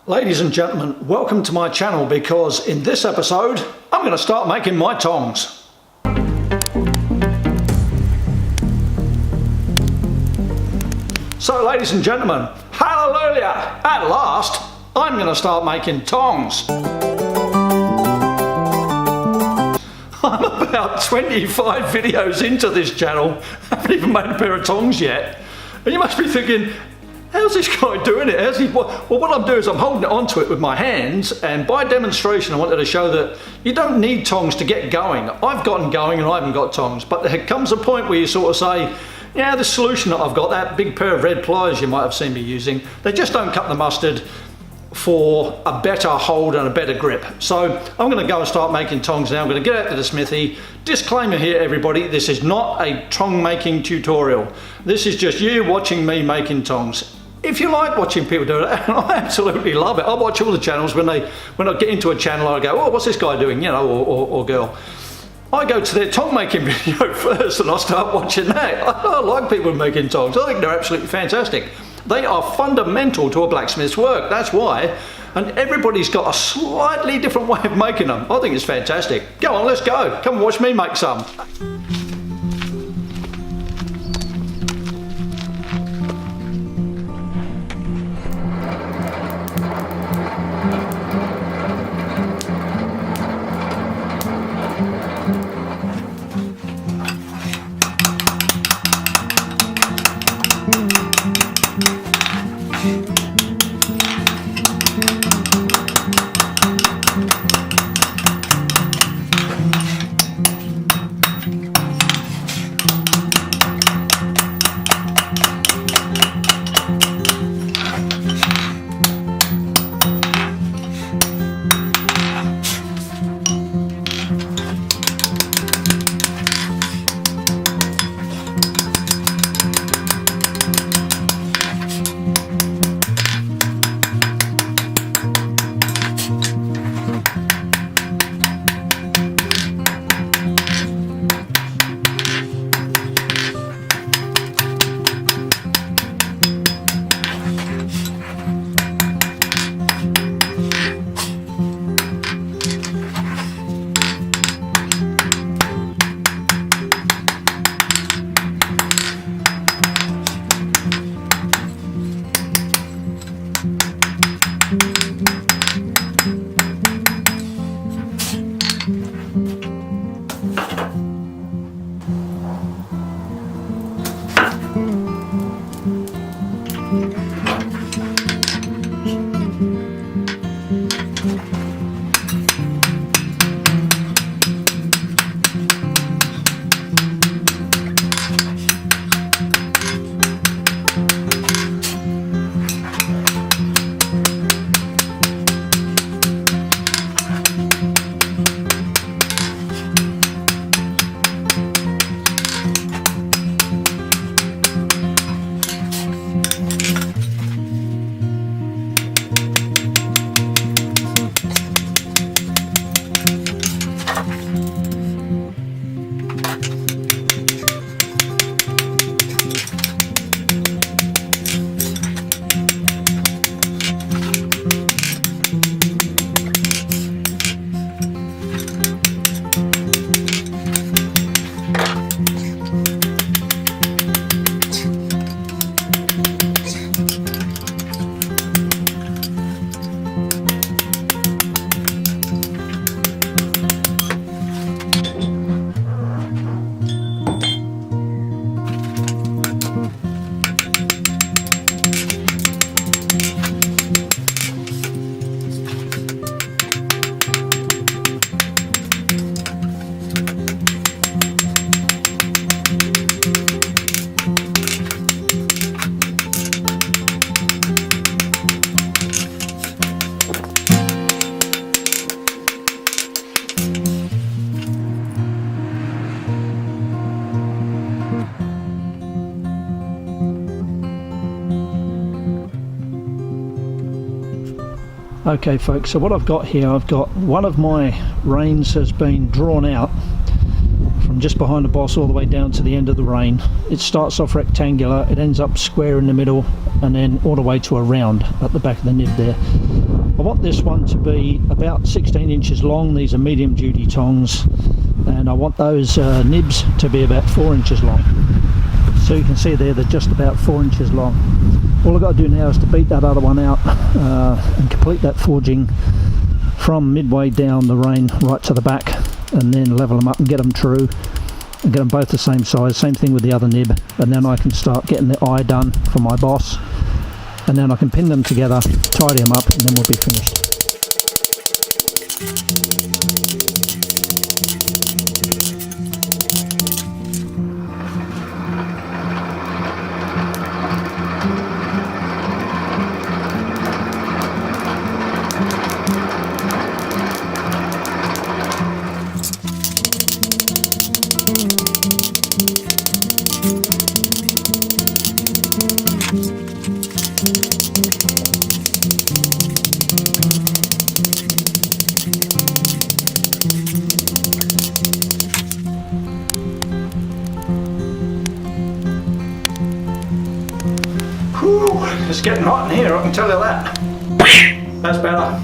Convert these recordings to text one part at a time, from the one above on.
Ladies and gentlemen, welcome to my channel because in this episode I'm going to start making my tongs. So ladies and gentlemen, hallelujah! At last I'm going to start making tongs. I'm about 25 videos into this channel, haven't even made a pair of tongs yet. And you must be thinking, how's this guy doing it? Well, what I'm doing is I'm holding it onto it with my hands, and by demonstration I wanted to show that you don't need tongs to get going. I've gotten going and I haven't got tongs, but there comes a point where you sort of say, yeah, the solution that I've got, that big pair of red pliers you might have seen me using, they just don't cut the mustard for a better hold and a better grip. So I'm going to go and start making tongs now. I'm going to get out to the smithy. Disclaimer here everybody, this is not a tong making tutorial. This is just you watching me making tongs. If you like watching people do it, and I absolutely love it. I watch all the channels when I get into a channel, I go, oh, what's this guy doing, you know, or girl. I go to their tong making video first and I start watching that. I like people making tongs. I think they're absolutely fantastic. They are fundamental to a blacksmith's work, that's why. And everybody's got a slightly different way of making them. I think it's fantastic. Go on, let's go. Come and watch me make some. Okay folks, so what I've got here, I've got one of my reins has been drawn out from just behind the boss all the way down to the end of the rein. It starts off rectangular, it ends up square in the middle, and then all the way to a round at the back of the nib there. want this one to be about 16 inches long. These are medium duty tongs, and I want those nibs to be about 4 inches long. So you can see there they're just about 4 inches long. All I've got to do now is to beat that other one out and complete that forging from midway down the rein right to the back, and then level them up and get them true and get them both the same size. Same thing with the other nib, and then I can start getting the eye done for my boss, and then I can pin them together, tidy them up, and then we'll be finished. It's getting hot in here, I can tell you that. That's better.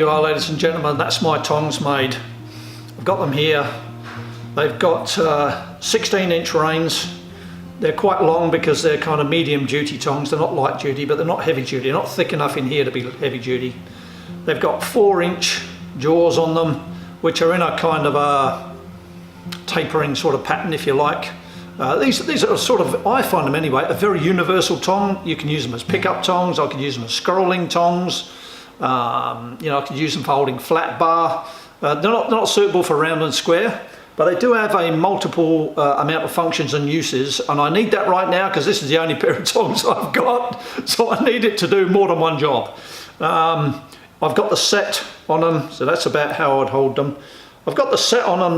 you are, ladies and gentlemen, that's my tongs made. I've got them here. They've got 16-inch reins. They're quite long because they're kind of medium duty tongs. They're not light duty, but they're not heavy duty. They're not thick enough in here to be heavy duty. They've got 4-inch jaws on them, which are in a kind of a tapering sort of pattern, if you like. These are sort of, I find them anyway, a very universal tong. You can use them as pickup tongs. I could use them as scrolling tongs. You know, I could use them for holding flat bar. They're not suitable for round and square, but they do have a multiple amount of functions and uses, and I need that right now because this is the only pair of tongs I've got, so I need it to do more than one job. I've got the set on them, so that's about how I'd hold them. I've got the set on them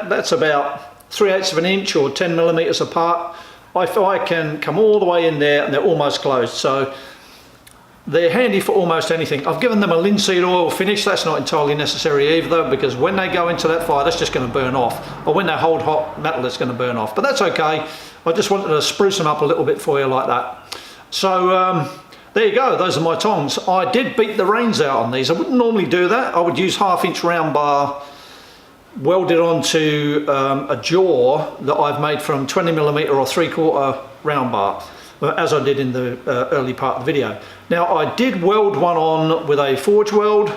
that's about 3/8 of an inch or 10 millimeters apart. I can come all the way in there and they're almost closed, so they're handy for almost anything. I've given them a linseed oil finish. That's not entirely necessary either, though, because when they go into that fire, that's just going to burn off, or when they hold hot metal, it's going to burn off, but that's okay. I just wanted to spruce them up a little bit for you like that. So there you go, those are my tongs. I did beat the reins out on these. I wouldn't normally do that. I would use 1/2-inch round bar welded onto a jaw that I've made from 20mm or 3/4 round bar, as I did in the early part of the video. Now, I did weld one on with a forge weld,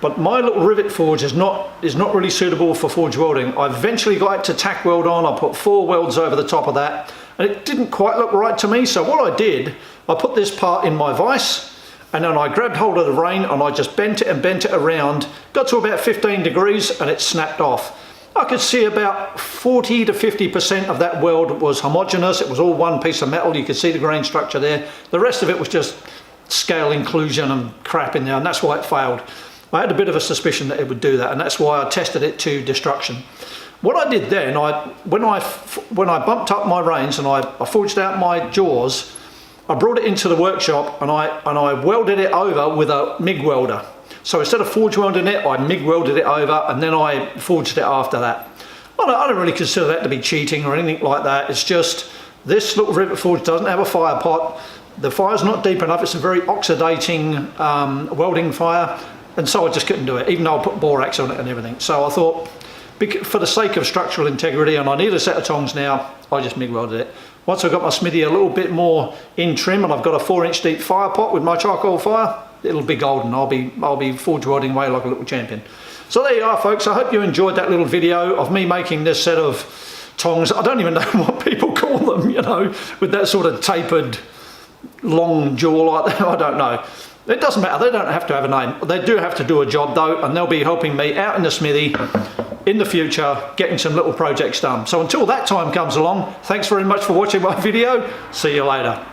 but my little rivet forge is not really suitable for forge welding. I eventually got it to tack weld on. I put 4 welds over the top of that, and it didn't quite look right to me. So what I did, I put this part in my vise, and then I grabbed hold of the rein and I just bent it around, got to about 15 degrees and it snapped off. I could see about 40 to 50% of that weld was homogeneous. It was all one piece of metal. You could see the grain structure there. The rest of it was just scale inclusion and crap in there, and that's why it failed. I had a bit of a suspicion that it would do that, and that's why I tested it to destruction. What I did then, when I bumped up my reins and I forged out my jaws, I brought it into the workshop and I welded it over with a MIG welder. So instead of forge welding it, I MIG welded it over and then I forged it after that. I don't really consider that to be cheating or anything like that. It's just this little rivet forge doesn't have a fire pot. The fire's not deep enough. It's a very oxidating welding fire, and so I just couldn't do it, even though I put borax on it and everything. So I thought, for the sake of structural integrity, and I need a set of tongs now, I just MIG welded it. Once I've got my smithy a little bit more in trim and I've got a 4-inch deep fire pot with my charcoal fire, it'll be golden. I'll be forge welding away like a little champion. So there you are, folks. I hope you enjoyed that little video of me making this set of tongs. I don't even know what people call them, you know, with that sort of tapered long jaw like that. I don't know. It doesn't matter. They don't have to have a name. They do have to do a job though, and they'll be helping me out in the smithy in the future, getting some little projects done. So until that time comes along, thanks very much for watching my video. See you later.